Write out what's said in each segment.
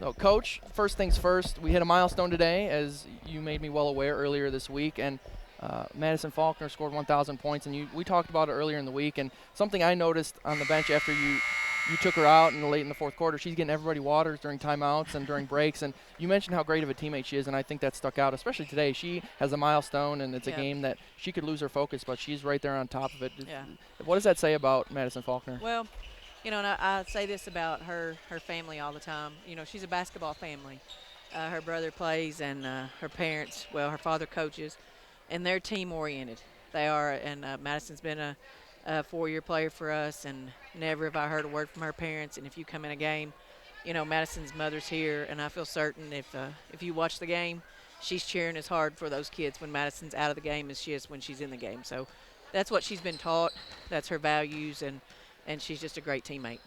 So, Coach, first things first, we hit a milestone today, as you made me well aware earlier this week, and Madison Faulkner scored 1,000 points, and we talked about it earlier in the week, and something I noticed on the bench after you took her out late in the fourth quarter, she's getting everybody waters during timeouts and during breaks, and you mentioned how great of a teammate she is, and I think that stuck out, especially today. She has a milestone, and it's a game that she could lose her focus, but she's right there on top of it. Yeah. What does that say about Madison Faulkner? Well, and I say this about her family all the time. She's a basketball family. Her brother plays, and her parents, her father coaches, and they're team-oriented. They are, and Madison's been a 4-year player for us, and never have I heard a word from her parents. And if you come in a game, Madison's mother's here, and I feel certain if you watch the game, she's cheering as hard for those kids when Madison's out of the game as she is when she's in the game. So that's what she's been taught. That's her values, and she's just a great teammate.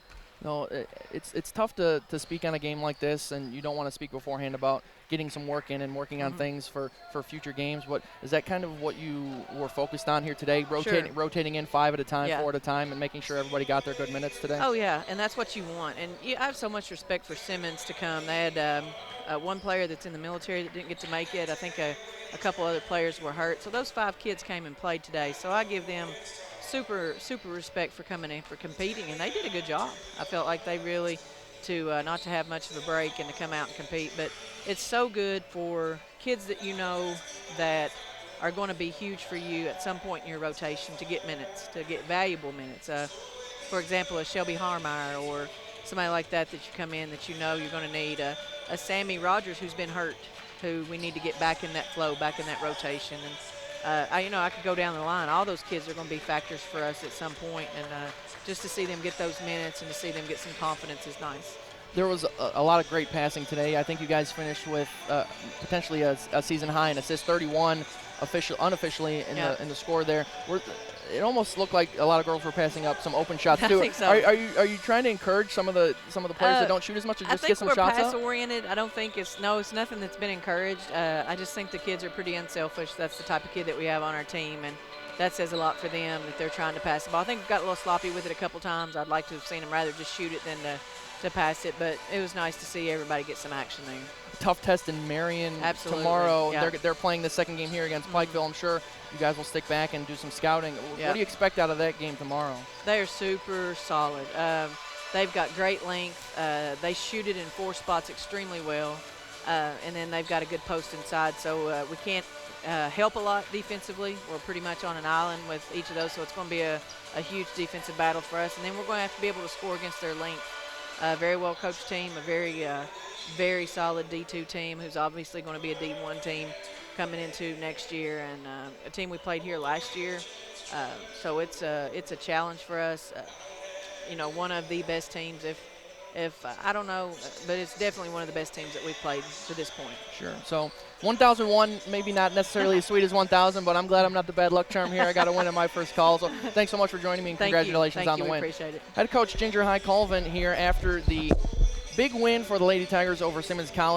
No, it's tough to speak on a game like this, and you don't want to speak beforehand about getting some work in and working on things for future games. But is that kind of what you were focused on here today, rotating in 5 at a time, 4 at a time, and making sure everybody got their good minutes today? Oh, yeah, and that's what you want. And I have so much respect for Simmons to come. They had one player that's in the military that didn't get to make it. I think a couple other players were hurt. So those 5 kids came and played today. So I give them super respect for coming in, for competing, and they did a good job. I felt like they really, not to have much of a break and to come out and compete. But it's so good for kids that that are going to be huge for you at some point in your rotation to get minutes, to get valuable minutes. For example, a Shelby Harmeyer or somebody like that you come in that you're going to need. A Sammy Rogers who's been hurt, who we need to get back in that flow, back in that rotation. And I could go down the line. All those kids are going to be factors for us at some point, and just to see them get those minutes and to see them get some confidence is nice. There was a lot of great passing today. I think you guys finished with potentially a season high in assists, 31 unofficially in the score there. It almost looked like a lot of girls were passing up some open shots too. I think so. Are you trying to encourage some of the players that don't shoot as much to just get some shots up? I think we're pass oriented. I don't think it's nothing that's been encouraged. I just think the kids are pretty unselfish. That's the type of kid that we have on our team, and that says a lot for them that they're trying to pass the ball. I think we got a little sloppy with it a couple times. I'd like to have seen them rather just shoot it than to pass it, but it was nice to see everybody get some action there. Tough test in Marion tomorrow. Yeah. They're playing the second game here against Pikeville. I'm sure you guys will stick back and do some scouting. What do you expect out of that game tomorrow? They are super solid. They've got great length. They shoot it in 4 spots extremely well, and then they've got a good post inside. So we can't help a lot defensively. We're pretty much on an island with each of those, so it's going to be a huge defensive battle for us. And then we're going to have to be able to score against their length. A very well-coached team, a very solid D2 team who's obviously going to be a D1 team coming into next year, and a team we played here last year. So it's a challenge for us. One of the best teams, if I don't know, but it's definitely one of the best teams that we've played to this point. Sure. So 1,001, maybe not necessarily as sweet as 1,000, but I'm glad I'm not the bad luck charm here. I got a win in my first call. So thanks so much for joining me, and congratulations on the win. We appreciate it. Head coach Ginger High Colvin here after the big win for the Lady Tigers over Simmons College.